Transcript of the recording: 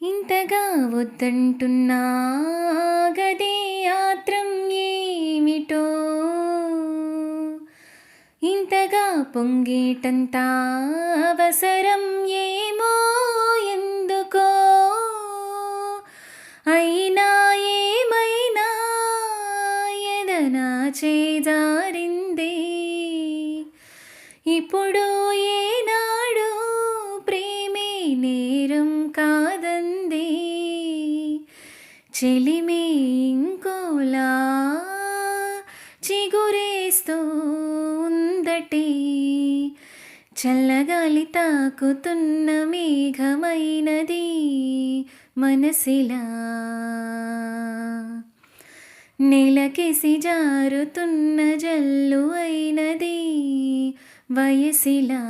ఇంతగా వద్దంటున్నా గదే ఆత్రం ఏమిటో, ఇంతగా పొంగేటంత అవసరం ఏమో ఎందుకో, అయినా ఏమైనా ఎదనా చేజారిందే ఇప్పుడు ఏనాడు ప్రేమే నేరం కాదంది, చెలిమే ఇంకోలా చిగురేస్తూ ఉందటే, చల్లగాలి తాకుతున్న మేఘమైనది మనసిలా, నెలకేసి జారుతున్న జల్లు అయినది వయసిలా.